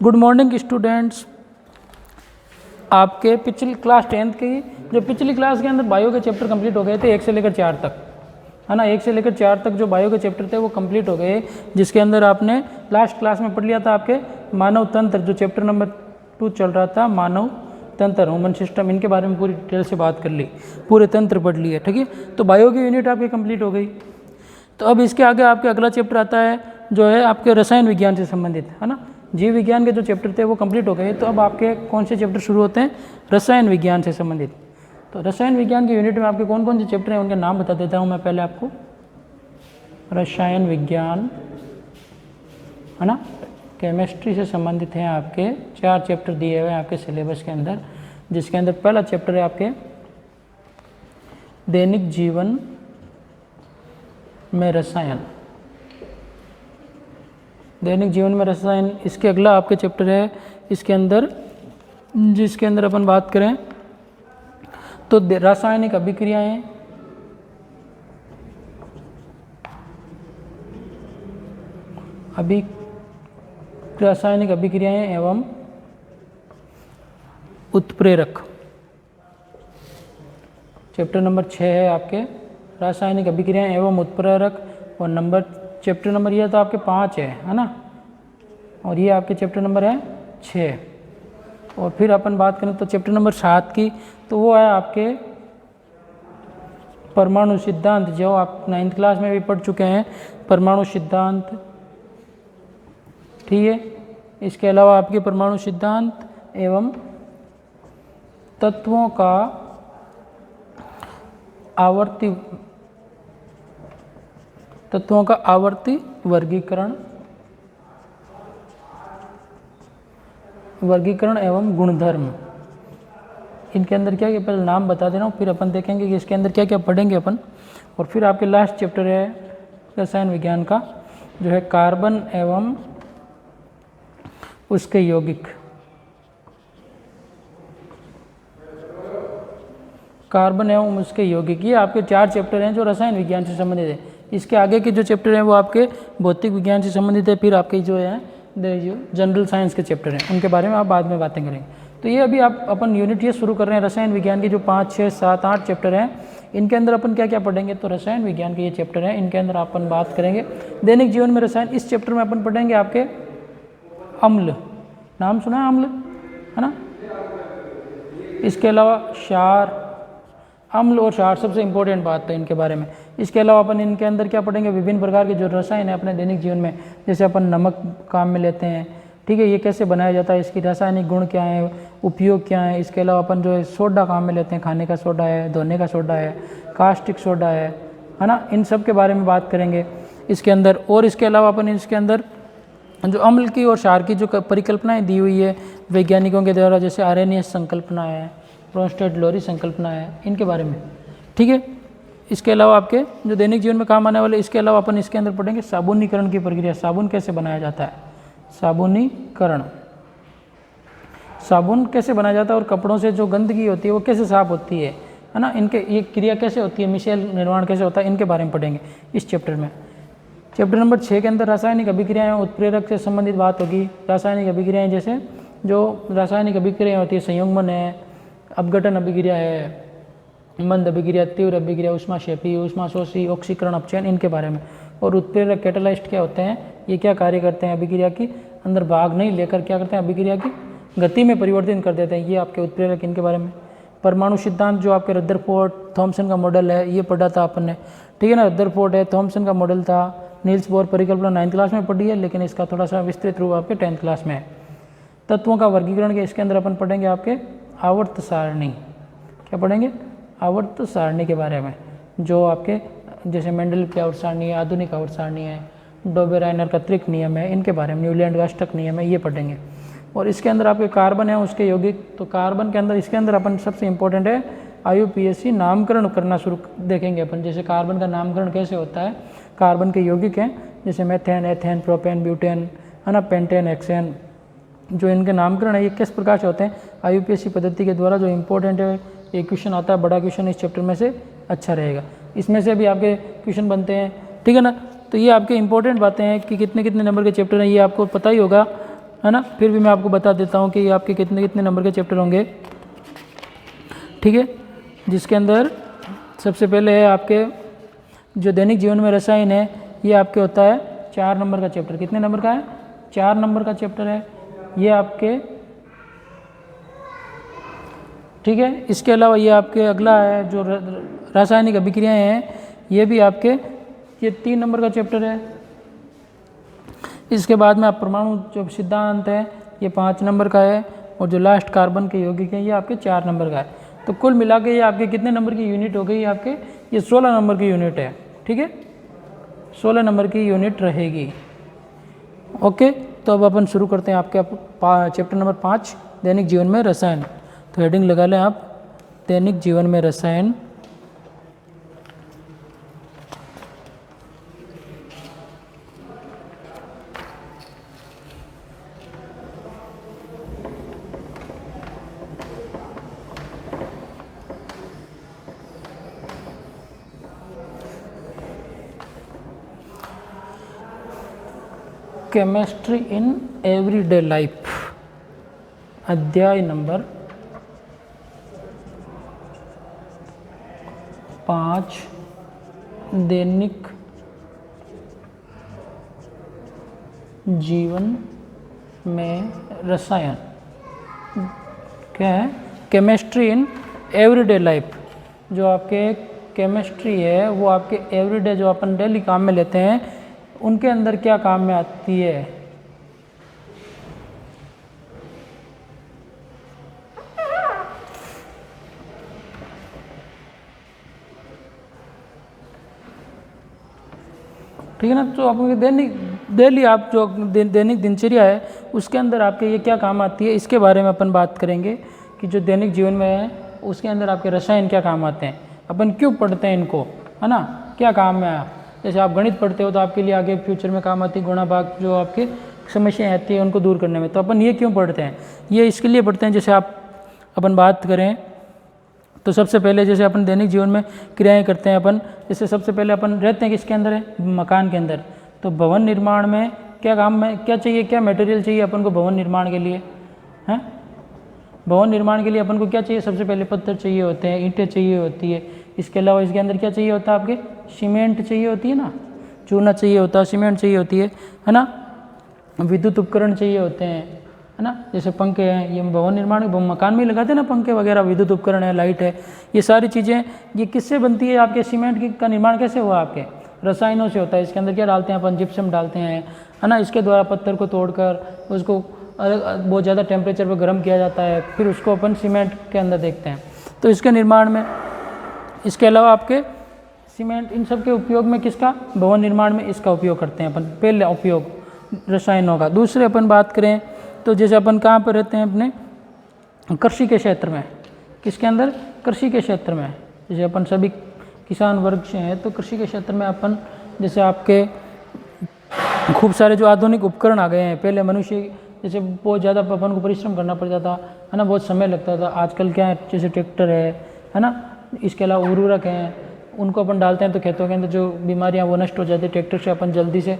Good morning students. आपके पिछली class 10th की जो पिछली क्लास के अंदर बायो के चैप्टर कंप्लीट हो गए थे 1 से लेकर 4 तक, है ना। 1 से लेकर 4 तक जो बायो के चैप्टर थे वो कंप्लीट हो गए, जिसके अंदर आपने लास्ट क्लास में पढ़ लिया था आपके मानव तंत्र, जो चैप्टर नंबर 2 चल रहा था, मानव तंत्र, ह्यूमन सिस्टम, इनके बारे में पूरी डिटेल से बात कर ली, पूरे तंत्र पढ़ लिए, ठीक है। तो बायो की यूनिट आपकी कंप्लीट हो गई। तो अब इसके आगे आपके अगला चैप्टर आता है जो है आपके रसायन विज्ञान से संबंधित, है ना। जीव विज्ञान के जो चैप्टर थे वो कंप्लीट हो गए। तो अब आपके कौन से चैप्टर शुरू होते हैं? रसायन विज्ञान से संबंधित। तो रसायन विज्ञान की यूनिट में आपके कौन कौन से चैप्टर हैं उनके नाम बता देता हूँ मैं पहले आपको। रसायन विज्ञान, है ना, केमिस्ट्री से संबंधित हैं आपके 4 चैप्टर दिए हुए हैं आपके सिलेबस के अंदर, जिसके अंदर पहला चैप्टर है आपके दैनिक जीवन में रसायन। दैनिक जीवन में रसायन, इसके अगला आपके चैप्टर है इसके अंदर, जिसके अंदर अपन बात करें तो रासायनिक अभिक्रियाएं, रासायनिक अभिक्रियाएं एवं उत्प्रेरक। चैप्टर नंबर 6 है आपके रासायनिक अभिक्रियाएं एवं उत्प्रेरक, और चैप्टर नंबर ये तो आपके 5 है ना, और ये आपके चैप्टर नंबर है 6। और फिर अपन बात करें तो चैप्टर नंबर 7 की, तो वो है आपके परमाणु सिद्धांत, जो आप 9th क्लास में भी पढ़ चुके हैं, परमाणु सिद्धांत, ठीक है। इसके अलावा आपके परमाणु सिद्धांत एवं तत्वों का आवर्ती वर्गीकरण एवं गुणधर्म। इनके अंदर क्या है, पहले नाम बता दे रहा हूँ, फिर अपन देखेंगे कि इसके अंदर क्या क्या पढ़ेंगे अपन। और फिर आपके लास्ट चैप्टर है रसायन विज्ञान का, जो है कार्बन एवं उसके यौगिक। कार्बन एवं उसके यौगिक, ये आपके 4 चैप्टर हैं जो रसायन विज्ञान से संबंधित है। इसके आगे के जो चैप्टर हैं वो आपके भौतिक विज्ञान से संबंधित है। फिर आपके जो है जो जनरल साइंस के चैप्टर हैं उनके बारे में आप बाद में बातें करेंगे। तो ये अभी आप अपन यूनिट ये शुरू कर रहे हैं रसायन विज्ञान की जो 5, 6, 7, 8 चैप्टर हैं, इनके अंदर अपन क्या क्या पढ़ेंगे। तो रसायन विज्ञान के ये चैप्टर हैं, इनके अंदर अपन बात करेंगे दैनिक जीवन में रसायन। इस चैप्टर में अपन पढ़ेंगे आपके अम्ल, नाम सुना है अम्ल, है ना। इसके अलावा क्षार, अम्ल और क्षार सबसे इंपॉर्टेंट बात है इनके बारे में। इसके अलावा अपन इनके अंदर क्या पढ़ेंगे, विभिन्न प्रकार के जो रसायन है अपने दैनिक जीवन में, जैसे अपन नमक काम में लेते हैं, ठीक है, ये कैसे बनाया जाता है, इसकी रासायनिक गुण क्या है, उपयोग क्या है। इसके अलावा अपन जो है सोडा काम में लेते हैं, खाने का सोडा है, धोने का सोडा है, कास्टिक सोडा है ना, इन सब के बारे में बात करेंगे इसके अंदर। और इसके अलावा अपन इसके अंदर जो अम्ल की और क्षार की जो परिकल्पनाएं दी हुई है वैज्ञानिकों के द्वारा, जैसे आर्हेनियस संकल्पना है, ब्रोंस्टेड लोरी संकल्पना है, इनके बारे में, ठीक है। इसके अलावा आपके जो दैनिक जीवन में काम आने वाले, इसके अलावा अपन इसके अंदर पढ़ेंगे साबुनीकरण की प्रक्रिया, साबुन कैसे बनाया जाता है, साबुनीकरण, साबुन कैसे बनाया जाता है, और कपड़ों से जो गंदगी होती है वो कैसे साफ होती है ना, इनके ये क्रिया कैसे होती है, मिशेल निर्माण कैसे होता है, इनके बारे में पढ़ेंगे इस चैप्टर में। चैप्टर नंबर 6 के अंदर रासायनिक अभिक्रियाएं उत्प्रेरक से संबंधित बात होगी। रासायनिक अभिक्रियाएं, जैसे जो रासायनिक अभिक्रियाएं होती है, संयुग्मन है, अपघटन अभिक्रिया है, मंद अभिक्रिया, तीव्र अभिक्रिया, ऊष्माक्षेपी, ऊष्माशोषी, ऑक्सीकरण, अपचयन, इनके बारे में। और उत्प्रेरक कैटालाइस्ट क्या होते हैं, ये क्या कार्य करते हैं, अभिक्रिया की अंदर भाग नहीं लेकर क्या करते हैं, अभिक्रिया की गति में परिवर्तन कर देते हैं, ये आपके उत्प्रेरक, इनके बारे में। परमाणु सिद्धांत, जो आपके रदरफोर्ड थॉमसन का मॉडल है, ये पढ़ा था अपन ने, ठीक है ना। रदरफोर्ड है, थॉमसन का मॉडल था, नील्स बोर परिकल्पना 9th क्लास में पढ़ी है, लेकिन इसका थोड़ा सा विस्तृत रूप आपके 10th क्लास में है। तत्वों का वर्गीकरण के इसके अंदर अपन पढ़ेंगे आपके आवर्त सारणी, क्या पढ़ेंगे, आवर्त सारणी के बारे में, जो आपके जैसे मेंडल की आवर्त सारणी है, आधुनिक आवर्त सारणी है, डोबेराइनर का त्रिक नियम है, इनके बारे में, न्यूलैंड का अष्टक नियम है, ये पढ़ेंगे। और इसके अंदर आपके कार्बन है, उसके यौगिक, तो कार्बन के अंदर इसके अंदर अपन सबसे इंपॉर्टेंट है IUPAC नामकरण करना शुरू देखेंगे अपन, जैसे कार्बन का नामकरण कैसे होता है, कार्बन के यौगिक हैं जैसे मेथेन, एथेन, प्रोपेन, ब्यूटेन, है ना, पेंटेन, हेक्सेन, जो इनके नामकरण है ये किस प्रकार से होते हैं, IUPAC पद्धति के द्वारा। जो इंपॉर्टेंट है ये क्वेश्चन आता है, बड़ा क्वेश्चन इस चैप्टर में से अच्छा रहेगा, इसमें से भी आपके क्वेश्चन बनते हैं, ठीक है ना। तो ये आपके इंपॉर्टेंट बातें हैं कि कितने कितने नंबर के चैप्टर हैं ये आपको पता ही होगा, है ना, फिर भी मैं आपको बता देता हूँ कि ये आपके कितने कितने नंबर के चैप्टर होंगे, ठीक है। जिसके अंदर सबसे पहले है आपके जो दैनिक जीवन में रसायन है, ये आपके होता है 4 नंबर का चैप्टर। कितने नंबर का है? 4 नंबर का चैप्टर है ये आपके, ठीक है। इसके अलावा ये आपके अगला है जो रासायनिक अभिक्रियाएं हैं, ये भी आपके ये 3 नंबर का चैप्टर है। इसके बाद में आप परमाणु जो सिद्धांत है ये 5 नंबर का है, और जो लास्ट कार्बन के यौगिक है ये आपके 4 नंबर का है। तो कुल मिला के ये आपके कितने नंबर की यूनिट हो गई? आपके ये 16 नंबर की यूनिट है, ठीक है, 16 नंबर की यूनिट रहेगी। ओके, तो अब अपन शुरू करते हैं आपके चैप्टर नंबर 5 दैनिक जीवन में रसायन। तो हेडिंग लगा लें आप, दैनिक जीवन में रसायन। केमिस्ट्री इन एवरीडे लाइफ, अध्याय नंबर 5 दैनिक जीवन में रसायन। क्या है? Chemistry in everyday life. जो आपके केमिस्ट्री है वो आपके एवरीडे जो अपन डेली काम में लेते हैं उनके अंदर क्या काम में आती है। ठीक है ना। तो आपके डेली आप जो दैनिक दिनचर्या है उसके अंदर आपके ये क्या काम आती है, इसके बारे में अपन बात करेंगे कि जो दैनिक जीवन में है उसके अंदर आपके रसायन क्या काम आते हैं, अपन क्यों पढ़ते हैं इनको, है ना, क्या काम में आया। जैसे आप गणित पढ़ते हो तो आपके लिए आगे फ्यूचर में काम आती है गुणा भाग, जो आपके समस्याएं आती है उनको दूर करने में। तो अपन ये क्यों पढ़ते हैं? ये इसके लिए पढ़ते हैं, जैसे अपन बात करें तो सबसे पहले जैसे अपन दैनिक जीवन में क्रियाएं करते हैं अपन, जैसे सबसे पहले अपन रहते हैं किसके अंदर है? मकान के अंदर। तो भवन निर्माण में क्या काम में क्या चाहिए, क्या मटेरियल चाहिए अपन को भवन निर्माण के लिए? हैं, भवन निर्माण के लिए अपन को क्या चाहिए? सबसे पहले पत्थर चाहिए होते हैं, ईंटें चाहिए होती है। इसके अलावा इसके अंदर क्या चाहिए होता है? आपके सीमेंट चाहिए होती है ना, चूना चाहिए होता है, सीमेंट चाहिए होती है ना, विद्युत उपकरण चाहिए होते हैं, है ना, जैसे पंखे हैं, ये भवन निर्माण मकान में लगाते हैं ना पंखे वगैरह, विद्युत उपकरण है, लाइट है, ये सारी चीज़ें ये किससे बनती है? आपके सीमेंट का निर्माण कैसे हुआ? आपके रसायनों से होता है। इसके अंदर क्या डालते हैं अपन? जिप्सम डालते हैं, है ना। इसके द्वारा पत्थर को तोड़कर उसको बहुत ज़्यादा टेम्परेचर पर गर्म किया जाता है, फिर उसको अपन सीमेंट के अंदर देखते हैं। तो इसके निर्माण में, इसके अलावा आपके सीमेंट, इन सब के उपयोग में किसका? भवन निर्माण में इसका उपयोग करते हैं अपन, पहले उपयोग रसायनों का। दूसरे अपन बात करें तो जैसे अपन कहाँ पर रहते हैं? अपने कृषि के क्षेत्र में। किसके अंदर? कृषि के क्षेत्र में। जैसे अपन सभी किसान वर्ग से हैं तो कृषि के क्षेत्र में अपन, जैसे आपके खूब सारे जो आधुनिक उपकरण आ गए हैं। पहले मनुष्य जैसे बहुत ज़्यादा अपन को परिश्रम करना पड़ता था, है ना, बहुत समय लगता था। आजकल क्या है, जैसे ट्रैक्टर है ना, इसके अलावा उर्वरक हैं, उनको अपन डालते हैं तो खेतों के अंदर जो बीमारियां वो नष्ट हो जाती है। ट्रैक्टर से अपन जल्दी से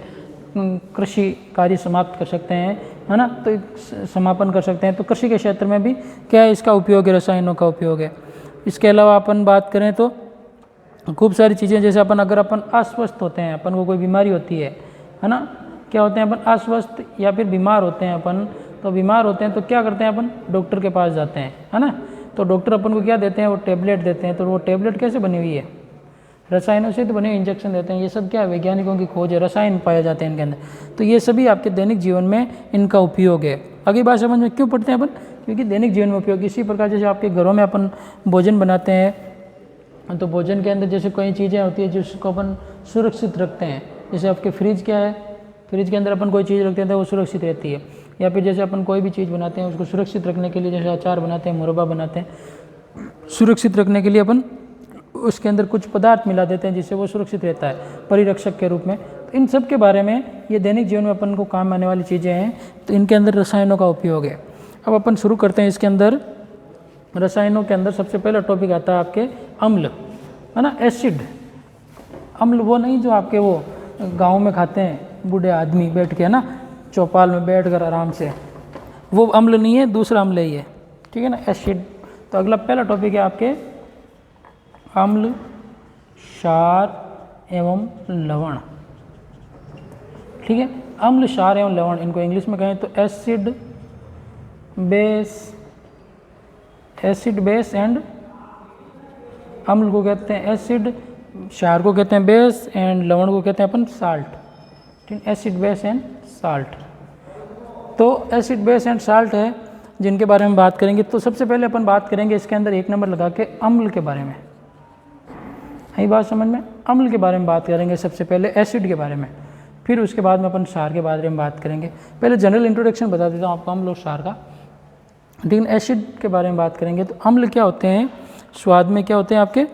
कृषि कार्य समाप्त कर सकते हैं, है ना, तो समापन कर सकते हैं। तो कृषि के क्षेत्र में भी क्या है, इसका उपयोग है, रसायनों का उपयोग है। इसके अलावा अपन बात करें तो खूब सारी चीज़ें, जैसे अपन अगर अपन अस्वस्थ होते हैं, अपन को कोई बीमारी होती है ना, क्या होते हैं अपन? अस्वस्थ या फिर बीमार होते हैं अपन। तो बीमार होते हैं तो क्या करते हैं अपन? डॉक्टर के पास जाते हैं, है ना। तो डॉक्टर अपन को क्या देते हैं? वो टेबलेट देते हैं। तो वो टेबलेट कैसे बनी हुई है? रसायनों से तो बने हुए इंजेक्शन देते हैं। ये सब क्या है? वैज्ञानिकों की खोज है, रसायन पाए जाते हैं इनके अंदर। तो ये सभी आपके दैनिक जीवन में इनका उपयोग है। आगे बात समझ में क्यों पढ़ते हैं अपन? क्योंकि दैनिक जीवन में उपयोग। इसी प्रकार जैसे आपके घरों में अपन भोजन बनाते हैं तो भोजन के अंदर जैसे कई चीज़ें होती है जिसको अपन सुरक्षित रखते हैं। जैसे आपके फ्रिज क्या है? फ्रिज के अंदर अपन कोई चीज़ रखते हैं तो वो सुरक्षित रहती है। या फिर जैसे अपन कोई भी चीज़ बनाते हैं उसको सुरक्षित रखने के लिए, जैसे अचार बनाते हैं, मुरब्बा बनाते हैं, सुरक्षित रखने के लिए अपन उसके अंदर कुछ पदार्थ मिला देते हैं जिससे वो सुरक्षित रहता है, परिरक्षक के रूप में। तो इन सब के बारे में ये दैनिक जीवन में अपन को काम आने वाली चीज़ें हैं, तो इनके अंदर रसायनों का उपयोग है। अब अपन शुरू करते हैं। इसके अंदर रसायनों के अंदर सबसे पहला टॉपिक आता है आपके अम्ल, है ना, एसिड। अम्ल वो नहीं जो आपके वो गाँव में खाते हैं बूढ़े आदमी बैठ के, है ना, चौपाल में बैठ कर आराम से, वो अम्ल नहीं है, दूसरा अम्ल ही है, ठीक है ना, एसिड। तो अगला पहला टॉपिक है आपके अम्ल, क्षार एवं लवण, ठीक है। अम्ल, क्षार एवं लवण, इनको इंग्लिश में कहें तो एसिड बेस एंड, अम्ल को कहते हैं एसिड, क्षार को कहते हैं बेस एंड लवण को कहते हैं अपन साल्ट, ठीक है, एसिड बेस एंड साल्ट। तो एसिड बेस एंड साल्ट है जिनके बारे में बात करेंगे। तो सबसे पहले अपन बात करेंगे इसके अंदर 1 नंबर लगा के अम्ल के बारे में, यही बात समझ में। अम्ल के बारे में बात करेंगे सबसे पहले, एसिड के बारे में, फिर उसके बाद में अपन क्षार के बारे में बात करेंगे। पहले जनरल इंट्रोडक्शन बता देता हूँ आपको अम्ल और क्षार का, लेकिन एसिड के बारे में बात करेंगे। तो अम्ल क्या होते हैं, स्वाद में क्या होते हैं आपके,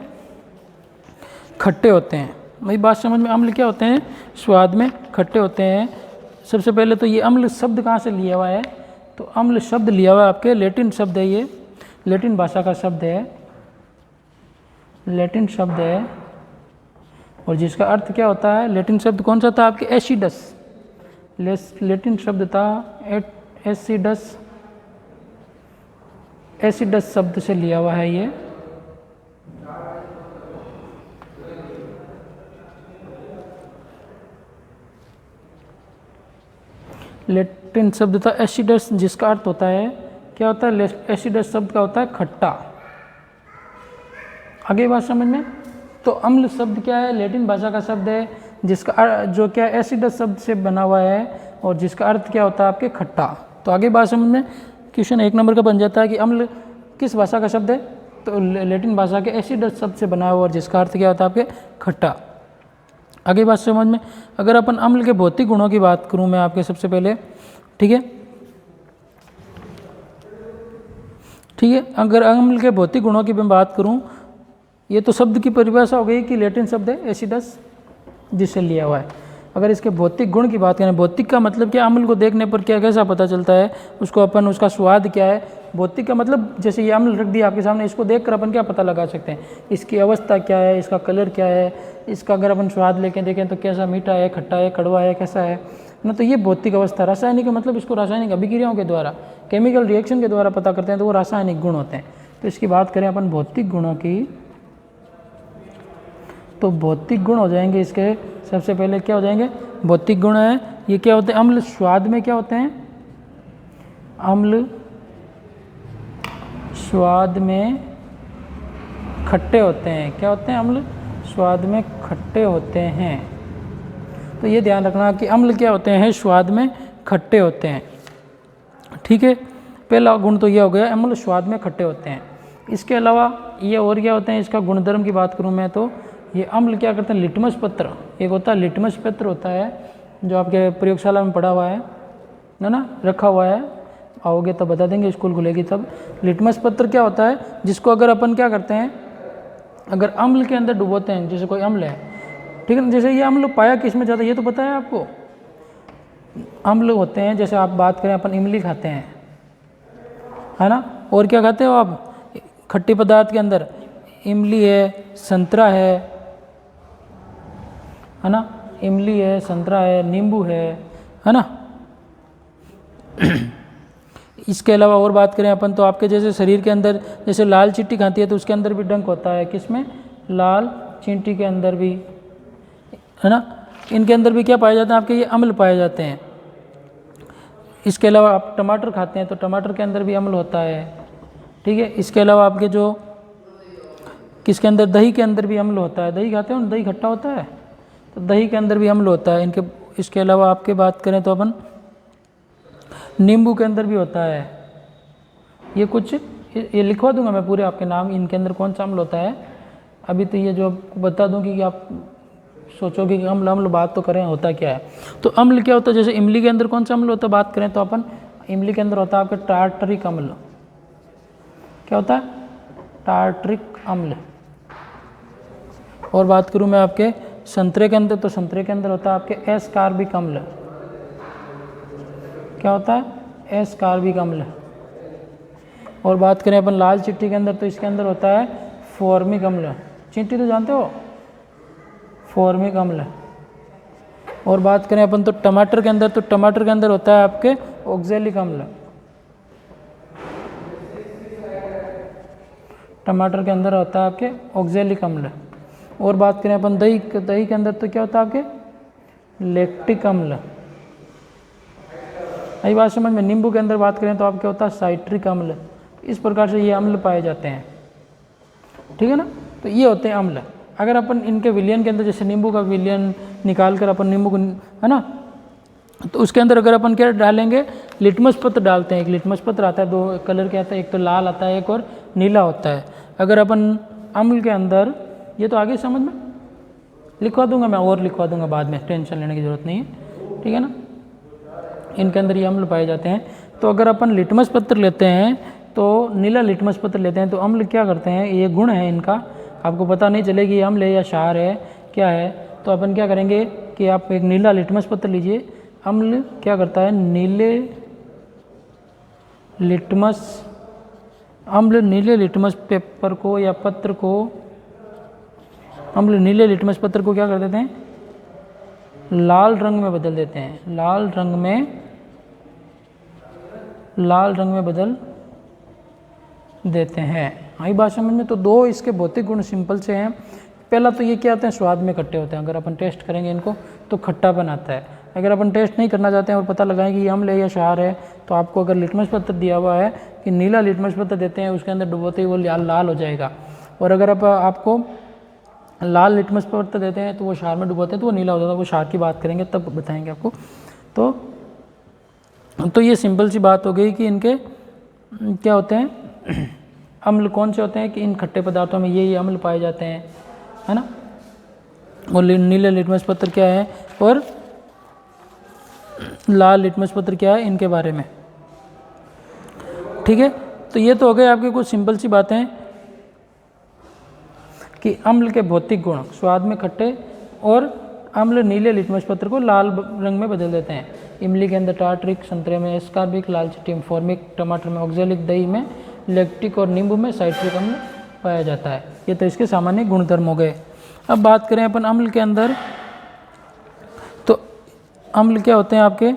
खट्टे होते हैं, वही बात समझ में। अम्ल क्या होते हैं, स्वाद में खट्टे होते हैं। सबसे पहले तो ये अम्ल शब्द कहाँ से लिया हुआ है, तो अम्ल शब्द लिया हुआ है आपके लैटिन शब्द है, ये लैटिन भाषा का शब्द है, लैटिन शब्द है, और जिसका अर्थ क्या होता है, लैटिन शब्द कौन सा था आपके, एसिडस, लैटिन शब्द था एसिडस, एसिडस शब्द से लिया हुआ है ये। लैटिन शब्द था एसिडस, जिसका अर्थ होता है, क्या होता है, एसिडस शब्द का होता है खट्टा। आगे बात समझ में। तो अम्ल शब्द क्या है, लैटिन भाषा का शब्द है, जिसका जो क्या एसिडस शब्द से बना हुआ है, और जिसका अर्थ क्या होता है आपके खट्टा। तो आगे बात समझ में। क्वेश्चन 1 नंबर का बन जाता है कि अम्ल किस भाषा का शब्द है, तो लैटिन भाषा के एसिडस शब्द से बना हुआ, और जिसका अर्थ क्या होता है आपके खट्टा। आगे बात समझ में। अगर अपन अम्ल के भौतिक गुणों की बात करूं मैं आपके सबसे पहले, ठीक है, ठीक है। अगर अम्ल के भौतिक गुणों की मैं बात करूं, ये तो शब्द की परिभाषा हो गई कि लैटिन शब्द है एसिडस, जिससे लिया हुआ है। अगर इसके भौतिक गुण की बात करें, भौतिक का मतलब क्या, अम्ल को देखने पर क्या कैसा पता चलता है उसको अपन, उसका स्वाद क्या है। भौतिक का मतलब जैसे ये अम्ल रख दिया आपके सामने, इसको देखकर अपन क्या पता लगा सकते हैं, इसकी अवस्था क्या है, इसका कलर क्या है, इसका अगर अपन स्वाद लेके देखें तो कैसा, मीठा है, खट्टा है, कड़वा है, कैसा है ना। तो ये भौतिक अवस्था। रासायनिक मतलब इसको रासायनिक अभिक्रियाओं के द्वारा, केमिकल रिएक्शन के द्वारा पता करते हैं, तो वो रासायनिक गुण होते हैं। तो इसकी बात करें अपन भौतिक गुणों की, तो भौतिक गुण हो जाएंगे इसके, सबसे पहले क्या हो जाएंगे, भौतिक गुण है ये क्या होते हैं, अम्ल स्वाद में क्या होते हैं, अम्ल स्वाद में खट्टे होते हैं। क्या होते हैं, अम्ल स्वाद में खट्टे होते हैं। तो ये ध्यान रखना कि अम्ल क्या होते हैं, स्वाद में खट्टे होते हैं, ठीक है। पहला गुण तो ये हो गया, अम्ल स्वाद में खट्टे होते हैं। इसके अलावा ये और क्या होते हैं, इसका गुणधर्म की बात करूँ मैं तो ये अम्ल क्या करते हैं, लिटमस पत्र, एक होता है लिटमस पत्र होता है, जो आपके प्रयोगशाला में पड़ा हुआ है ना, रखा हुआ है, आओगे तब बता देंगे, स्कूल खुलेगी तब। लिटमस पत्र क्या होता है, जिसको अगर अपन क्या करते हैं, अगर अम्ल के अंदर डुबोते हैं, जैसे कोई अम्ल है, ठीक है, जैसे ये अम्ल पाया किस में जाता है, ये तो पता है आपको। अम्ल होते हैं, जैसे आप बात करें, अपन इमली खाते हैं, है ना, और क्या खाते हो आप, खट्टी पदार्थ के अंदर इमली है, संतरा है ना, इमली है, संतरा है, नींबू है ना। इसके अलावा और बात करें अपन तो आपके जैसे शरीर के अंदर, जैसे लाल चींटी खाती है तो उसके अंदर भी डंक होता है, किसमें, लाल चींटी के अंदर भी, है ना। इनके अंदर भी क्या पाए जाते हैं आपके, ये अम्ल पाए जाते हैं। इसके अलावा आप टमाटर खाते हैं तो टमाटर के अंदर भी अम्ल होता है, ठीक है। इसके अलावा आपके जो किसके अंदर, दही के अंदर भी अम्ल होता है, दही खाते हो, दही खट्टा होता है, तो दही के अंदर भी अम्ल होता है इनके। इसके अलावा आपके बात करें तो अपन नींबू के अंदर भी होता है। ये कुछ ये लिखवा दूंगा मैं पूरे आपके नाम, इनके अंदर कौन सा अम्ल होता है। अभी तो ये जो बता दूं कि आप सोचोगे कि अम्ल अम्ल बात तो करें, होता क्या है। तो अम्ल क्या होता है, जैसे इमली के अंदर कौन सा अम्ल होता है, बात करें तो अपन इमली के अंदर होता है आपका टार्टरिक अम्ल। क्या होता है, टार्टरिक अम्ल। और बात करूं मैं आपके संतरे के अंदर, तो संतरे के अंदर होता है आपके एस कार्बिक अम्ल। क्या होता है, एस कार्बिक अम्ल। और बात करें अपन लाल चींटी के अंदर, तो इसके अंदर होता है फॉर्मिक अम्ल। चींटी तो जानते हो, फॉर्मिक अम्ल। और बात करें अपन तो टमाटर के अंदर, तो टमाटर के अंदर होता है आपके ऑक्जेलिक अम्ल। टमाटर के अंदर होता है आपके ऑक्जेलिक अम्ल। और बात करें अपन दही के अंदर तो क्या होता है आपके लैक्टिक अम्ल। यही बात समझ में। नींबू के अंदर बात करें तो आप क्या होता है साइट्रिक अम्ल। इस प्रकार से ये अम्ल पाए जाते हैं, ठीक है ना। तो ये होते हैं अम्ल। अगर अपन इनके विलयन के अंदर जैसे नींबू का विलयन निकाल कर अपन नींबू को, है ना, तो उसके अंदर अगर अपन क्या डालेंगे लिटमस पत्र डालते हैं। एक लिटमस पत्र आता है, 2 कलर के आता है, एक तो लाल आता है, एक और नीला होता है। अगर अपन अम्ल के अंदर, ये तो आगे समझ में लिखवा दूंगा मैं, और लिखवा दूंगा बाद में, टेंशन लेने की ज़रूरत नहीं है, ठीक है ना। इनके अंदर ये अम्ल पाए जाते हैं। तो अगर अपन लिटमस पत्र लेते हैं तो नीला लिटमस पत्र लेते हैं तो अम्ल क्या करते हैं, ये गुण है इनका, आपको पता नहीं चलेगी ये अम्ल है या क्षार है क्या है। तो अपन क्या करेंगे कि आप एक नीला लिटमस पत्र लीजिए। अम्ल क्या करता है, अम्ल नीले लिटमस पेपर को या पत्र को, अम्ल नीले लिटमस पत्र को क्या कर देते हैं, लाल रंग में बदल देते हैं। लाल रंग में बदल देते हैं। आई बात समझ में। तो 2 इसके भौतिक गुण सिंपल से हैं। पहला तो ये क्या आते हैं, स्वाद में खट्टे होते हैं। अगर अपन टेस्ट करेंगे इनको तो खट्टापन आता है। अगर अपन टेस्ट नहीं करना चाहते हैं और पता लगाएं कि ये अम्ल है या क्षार है, तो आपको अगर लिटमस पत्र दिया हुआ है कि नीला लिटमस पत्र देते हैं, उसके अंदर डुबोते ही वो लाल हो जाएगा। और अगर आपको लाल लिटमस पत्र देते हैं तो वो क्षार में डुबोते हैं तो वो नीला हो जाता है। वो क्षार की बात करेंगे तब बताएंगे आपको। तो ये सिंपल सी बात हो गई कि इनके क्या होते हैं अम्ल कौन से होते हैं, कि इन खट्टे पदार्थों में ये अम्ल पाए जाते हैं, है ना। और नीले लिटमस पत्र क्या है और लाल लिटमस पत्र क्या है, इनके बारे में, ठीक है। तो ये तो हो गए आपके कुछ सिंपल सी बातें कि अम्ल के भौतिक गुण, स्वाद में खट्टे, और अम्ल नीले लिटमस पत्र को लाल रंग में बदल देते हैं। इमली के अंदर टार्टरिक, संतरे में एस्कार्बिक, लाल चिट्टी में फॉर्मिक, टमाटर में ऑक्जेलिक, दही में लैक्टिक और नींबू में साइट्रिक अम्ल पाया जाता है। ये तो इसके सामान्य गुणधर्म हो गए। अब बात करें अपन अम्ल के अंदर, तो अम्ल क्या होते हैं आपके,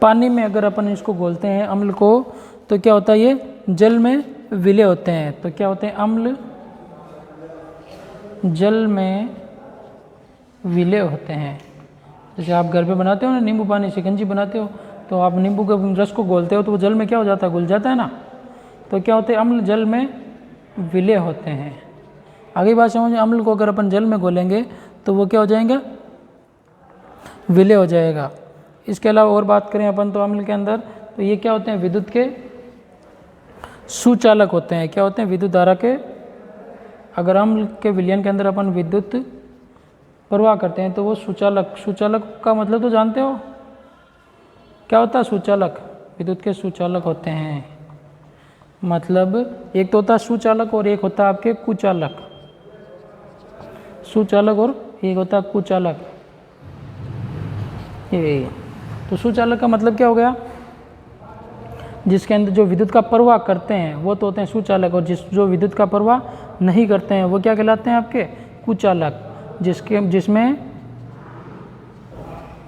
पानी में अगर अपन इसको घोलते हैं अम्ल को तो क्या होता है, ये जल में विलय होते हैं। तो क्या होते हैं, अम्ल जल में विलय होते हैं। जैसे आप घर पे बनाते हो ना नींबू पानी, शिकंजी बनाते हो, तो आप नींबू के रस को घोलते हो तो वो जल में क्या हो जाता है, घुल जाता है ना। तो क्या होते हैं, अम्ल जल में विलय होते हैं। आगे बात समझ, अम्ल को अगर अपन जल में घोलेंगे तो वो क्या हो जाएगा, विलय हो जाएगा। इसके अलावा और बात करें अपन तो अम्ल के अंदर, तो ये क्या होते हैं, विद्युत के सुचालक होते हैं। क्या होते हैं, विद्युत धारा के, अगर अम्ल के विलयन के अंदर अपन विद्युत प्रवाह करते हैं तो वो सुचालक, सुचालक का मतलब तो जानते हो क्या होता है, सुचालक, विद्युत के सुचालक होते हैं। मतलब एक तो होता है सुचालक और एक होता है आपके कुचालक। सुचालक और एक होता है कुचालक। ये तो सुचालक का मतलब क्या हो गया, जिसके अंदर जो विद्युत का प्रवाह करते हैं वो तो होते हैं सुचालक, और जो विद्युत का प्रवाह नहीं करते हैं वो क्या कहलाते हैं आपके कुचालक। जिसमें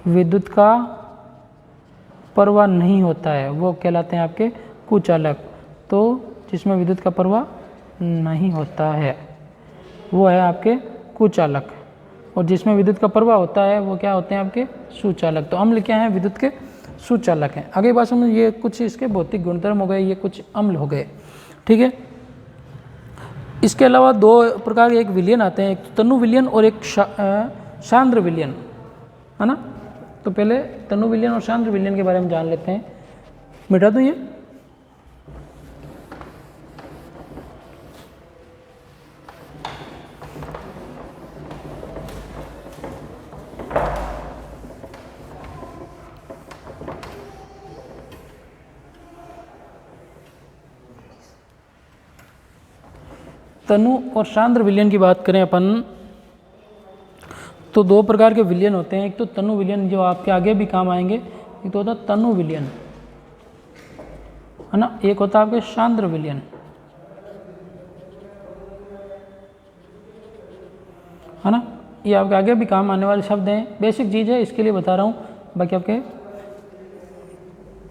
विद्युत का प्रवाह नहीं होता है वो कहलाते हैं आपके कुचालक। तो जिसमें विद्युत का प्रवाह नहीं होता है वो है आपके कुचालक, और जिसमें विद्युत का प्रवाह होता है वो क्या होते हैं आपके सुचालक। तो अम्ल क्या है, विद्युत के सुचालक हैं। आगे बात समझ, ये कुछ इसके भौतिक गुणधर्म हो गए, ये कुछ अम्ल हो गए, ठीक है। इसके अलावा 2 प्रकार के एक विलयन आते हैं, एक तनु विलयन और एक सांद्र विलयन, है ना। तो पहले तनु विलयन और सांद्र विलयन के बारे में जान लेते हैं। मिटा दूँ ये, तनु और सांद्र विलयन की बात करें अपन तो 2 प्रकार के विलयन होते हैं। एक तो तनु विलयन जो आपके आगे भी काम आएंगे, एक तो होता है तनु विलयन, है ना, एक होता है आपके सांद्र विलयन, है ना। ये आपके आगे भी काम आने वाले शब्द हैं, बेसिक चीज़ है इसके लिए बता रहा हूँ। बाकी आपके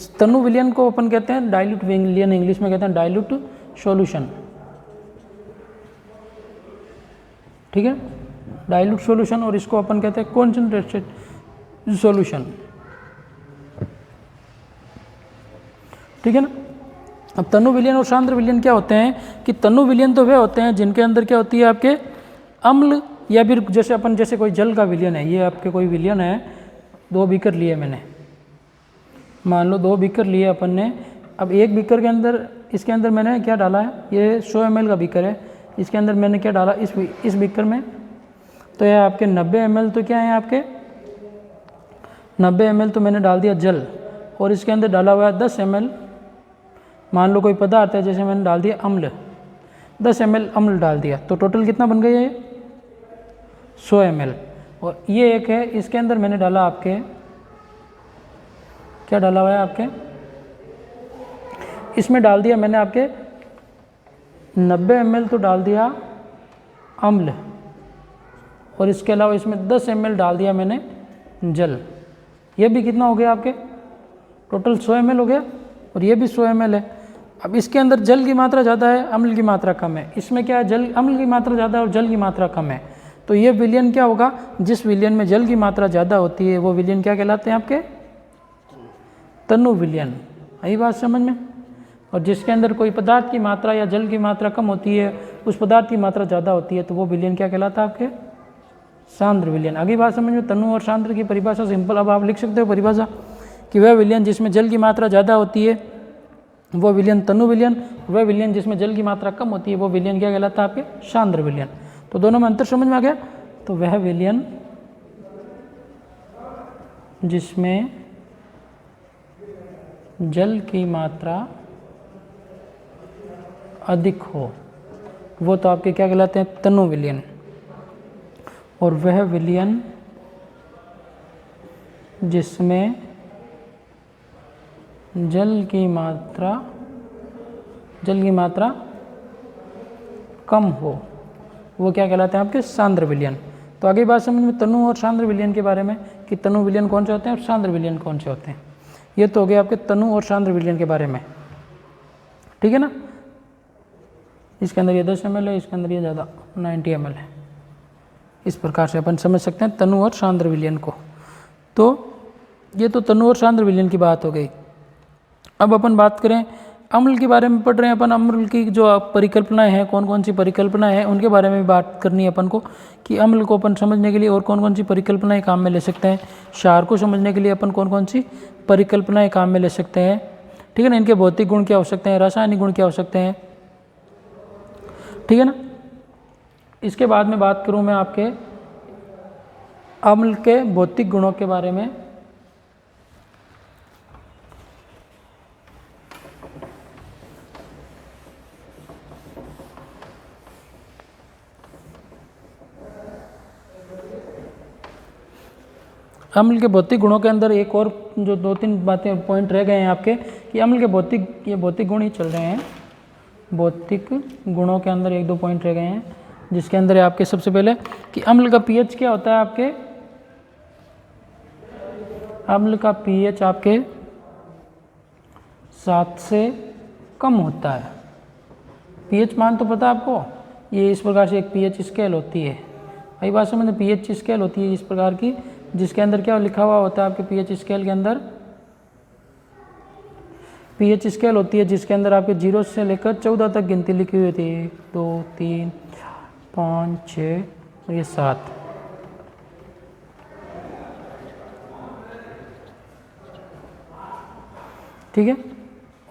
तनु विलयन को अपन कहते हैं डाइल्यूट विलयन, इंग्लिश में कहते हैं डाइल्यूट सॉल्यूशन, ठीक है, डाइल्यूट सॉल्यूशन, और इसको अपन कहते हैं कॉन्सेंट्रेटेड सॉल्यूशन, ठीक है ना। अब तनु विलयन और सांद्र विलयन क्या होते हैं कि तनु विलयन तो वे होते हैं जिनके अंदर क्या होती है आपके अम्ल, या फिर जैसे अपन जैसे कोई जल का विलयन है, ये आपके कोई विलयन है, 2 बीकर लिए मैंने, मान लो 2 बीकर लिए अपन ने। अब एक बीकर के अंदर, इसके अंदर मैंने क्या डाला है, ये 100 ml का बीकर है, इसके अंदर मैंने क्या डाला इस बीकर में, तो ये आपके 90 ml, तो क्या है आपके 90 ml तो मैंने डाल दिया जल, और इसके अंदर डाला हुआ है 10 ml, मान लो कोई पदार्थ है, जैसे मैंने डाल दिया अम्ल, 10 ml अम्ल डाल दिया, तो टोटल कितना बन गया ये 100 ml। और ये एक है, इसके अंदर मैंने डाला आपके, क्या डाला हुआ है आपके, इसमें डाल दिया मैंने आपके 90 ml तो डाल दिया अम्ल, और इसके अलावा इसमें 10 ml डाल दिया मैंने जल। ये भी कितना हो गया आपके, टोटल 100 ml हो गया, और ये भी 100 ml है। अब इसके अंदर जल की मात्रा ज़्यादा है, अम्ल की मात्रा कम है, इसमें क्या है जल अम्ल की मात्रा ज़्यादा है और जल की मात्रा कम है, तो ये विलयन क्या होगा, जिस विलयन में जल की मात्रा ज़्यादा होती है वो विलयन क्या कहलाते हैं आपके तनु विलयन। यही बात समझ में। और जिसके अंदर कोई पदार्थ की मात्रा या जल की मात्रा कम होती है, उस पदार्थ की मात्रा ज़्यादा होती है, तो वो विलयन क्या कहलाता है आपके सांद्र विलयन। आगे बात समझ में। तनु और सांद्र की परिभाषा सिंपल, अब आप लिख सकते हो परिभाषा कि वह विलयन जिसमें जल की मात्रा ज़्यादा होती है वो विलयन तनु विलयन, वह विलयन जिसमें जल की मात्रा कम होती है वो विलयन क्या कहलाता है आपके सांद्र विलयन। तो दोनों में अंतर समझ में आ गया। तो वह विलयन जिसमें जल की मात्रा अधिक हो वो तो आपके क्या कहलाते हैं तनु विलयन, और वह विलयन जिसमें जल की मात्रा कम हो वो क्या कहलाते हैं आपके सांद्र विलयन। तो आगे बात समझ में तनु और सांद्र विलयन के बारे में कि तनु विलयन कौन से होते हैं और सांद्र विलयन कौन से होते हैं। ये तो हो गया आपके तनु और सांद्र विलयन के बारे में, ठीक है ना। इसके अंदर ये 10 ml है, इसके अंदर ये ज़्यादा 90 ml है। इस प्रकार से अपन समझ सकते हैं तनु और सांद्र विलयन को। तो ये तो तनु और सांद्र विलयन की बात हो गई। अब अपन बात करें अम्ल के बारे में, पढ़ रहे हैं अपन अम्ल की जो परिकल्पनाएं हैं, कौन कौन सी परिकल्पनाएं हैं उनके बारे में बात करनी है अपन को कि अम्ल को अपन समझने के लिए और कौन कौन सी परिकल्पनाएं काम में ले सकते हैं। क्षार को समझने के लिए अपन कौन कौन सी परिकल्पनाएं काम में ले सकते हैं, ठीक है ना। इनके भौतिक गुण क्या हो सकते हैं, रासायनिक गुण क्या हो सकते हैं, ठीक है ना। इसके बाद में बात करूं मैं आपके अम्ल के भौतिक गुणों के बारे में। अम्ल के भौतिक गुणों के अंदर एक और जो 2-3 बातें पॉइंट रह गए हैं आपके कि अम्ल के भौतिक गुण ही चल रहे हैं। भौतिक गुणों के अंदर 1-2 पॉइंट रह गए हैं, जिसके अंदर है आपके सबसे पहले कि अम्ल का पीएच क्या होता है आपके, अम्ल का पीएच आपके 7 से कम होता है। पीएच मान तो पता है आपको, ये इस प्रकार से एक पीएच स्केल होती है। वही बात समझ में, पीएच स्केल होती है इस प्रकार की, जिसके अंदर क्या लिखा हुआ होता है आपके पीएच स्केल के अंदर, पीएच स्केल होती है जिसके अंदर आपके 0 से लेकर 14 तक गिनती लिखी हुई थी, 1 2 3 5 6 और ये 7, ठीक है।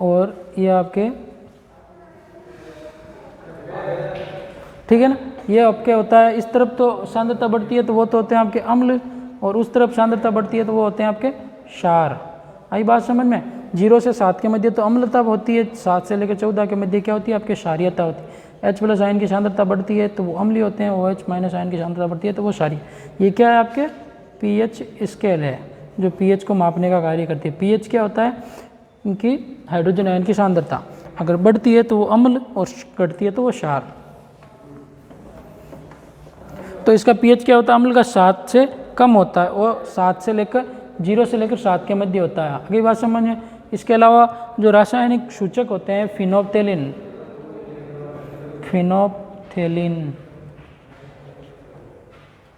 और ये आपके, ठीक है ना, ये आपके होता है इस तरफ तो सांद्रता बढ़ती है तो वो तो होते हैं आपके अम्ल, और उस तरफ सांद्रता बढ़ती है तो वो होते हैं आपके क्षार। आई बात समझ में। 0 से 7 के मध्य तो अम्लता होती है, 7 से लेकर 14 के मध्य क्या होती है आपके क्षारीयता होती है। H+ आयन की सांद्रता बढ़ती है तो वो अम्लीय होते हैं, OH- आयन की सांद्रता बढ़ती है तो वो क्षारीय। ये क्या है आपके पीएच स्केल है जो पीएच को मापने का कार्य करती है। पीएच क्या होता है, इनकी हाइड्रोजन आयन की सांद्रता अगर बढ़ती है तो वो अम्ल और घटती है तो वो क्षार। तो इसका पीएच क्या होता है, अम्ल का 7 से कम होता है और 7 से लेकर 0 से लेकर 7 के मध्य होता है। अगली बात समझ में, इसके अलावा जो रासायनिक सूचक होते हैं फिनोप्थेलिन,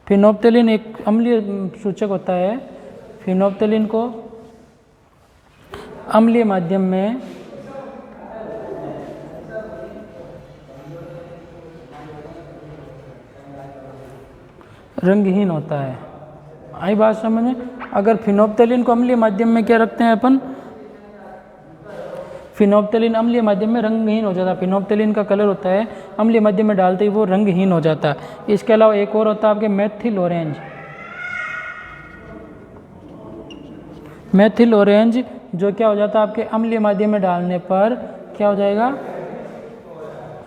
फिनोप्थेलिन एक अम्लीय सूचक होता है। फिनोप्थेलिन को अम्लीय माध्यम में रंगहीन होता है। आई बात समझ में? अगर फिनोप्थेलिन को अम्लीय माध्यम में क्या रखते हैं अपन, फिनोप्थेलिन अम्लीय माध्यम में रंगहीन हो जाता है। फिनोप्थेलिन का कलर होता है अम्लीय माध्यम में डालते ही वो रंगहीन हो जाता है। इसके अलावा एक और होता है आपके मेथिल ऑरेंज। मेथिल ऑरेंज जो क्या हो जाता है आपके अम्लीय माध्यम में डालने पर क्या हो जाएगा,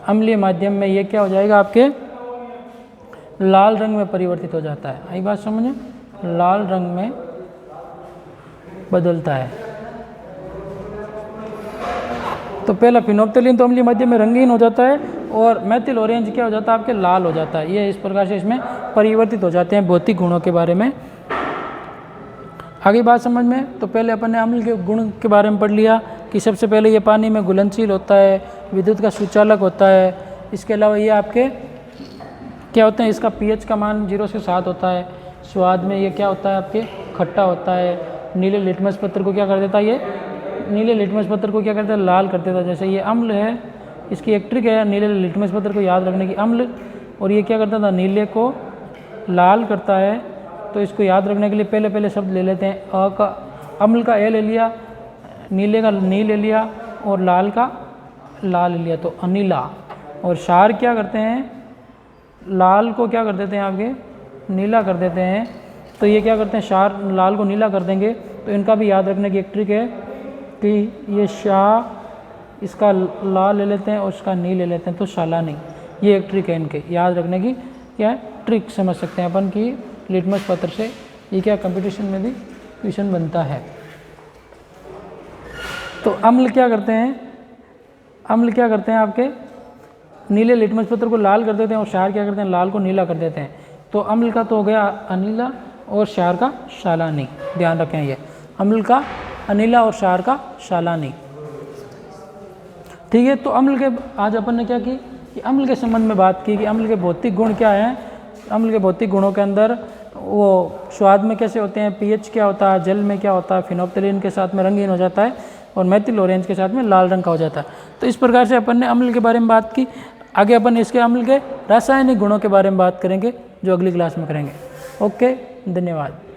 अम्लीय माध्यम में ये क्या हो जाएगा आपके लाल रंग में परिवर्तित हो जाता है। आई बात समझे? लाल रंग में बदलता है। तो पहला फिनोप्थेलिन तो अम्लीय माध्यम में रंगीन हो जाता है और मेथिल ऑरेंज क्या हो जाता है आपके लाल हो जाता है। ये इस प्रकार से इसमें परिवर्तित हो जाते हैं भौतिक गुणों के बारे में। आगे बात समझ में? तो पहले अपन ने अम्ल के गुण के बारे में पढ़ लिया कि सबसे पहले ये पानी में घुलनशील होता है, विद्युत का सुचालक होता है। इसके अलावा ये आपके क्या होते हैं, इसका pH का मान 0 से 7 होता है। स्वाद में ये क्या होता है आपके खट्टा होता है। नीले लिटमस पत्र को क्या कर देता है, ये नीले लिटमस पत्र को क्या करता है, लाल कर देता है। जैसे ये अम्ल है, इसकी एक ट्रिक है नीले लिटमस पत्र को याद रखने की, अम्ल, और ये क्या करता था, नीले को लाल करता है। तो इसको याद रखने के लिए पहले शब्द ले लेते हैं। अ का अम्ल का ए ले लिया, नीले का नी ले लिया और लाल का ला ले लिया, तो अनिला। और क्षार क्या करते हैं, लाल को क्या कर देते हैं आपके नीला कर देते हैं। तो ये क्या करते हैं, क्षार लाल को नीला कर देंगे। तो इनका भी याद रखने की एक ट्रिक है कि ये शाह इसका ला ले लेते हैं और इसका नी ले लेते हैं, तो शालानी। ये एक ट्रिक है इनके याद रखने की। क्या ट्रिक समझ सकते हैं अपन की लिटमस पत्र से ये क्या कंपटीशन में भी क्वेश्चन बनता है। तो अम्ल क्या करते हैं, अम्ल क्या करते हैं आपके नीले लिटमस पत्र को लाल कर देते हैं और क्षार क्या करते हैं, लाल को नीला कर देते हैं। तो अम्ल का तो हो गया अनिला और क्षार का शालानी। ध्यान रखें ये अम्ल का अनिला और क्षार का शालानी। ठीक है। तो अम्ल के आज अपन ने क्या की कि अम्ल के संबंध में बात की कि अम्ल के भौतिक गुण क्या हैं। अम्ल के भौतिक गुणों के अंदर वो स्वाद में कैसे होते हैं, pH क्या होता है, जल में क्या होता है, फिनोप्थेलिन के साथ में रंगीन हो जाता है और मेथिल ऑरेंज के साथ में लाल रंग का हो जाता है। तो इस प्रकार से अपन ने अम्ल के बारे में बात की। आगे अपन इसके अम्ल के रासायनिक गुणों के बारे में बात करेंगे जो अगली क्लास में करेंगे। ओके, धन्यवाद।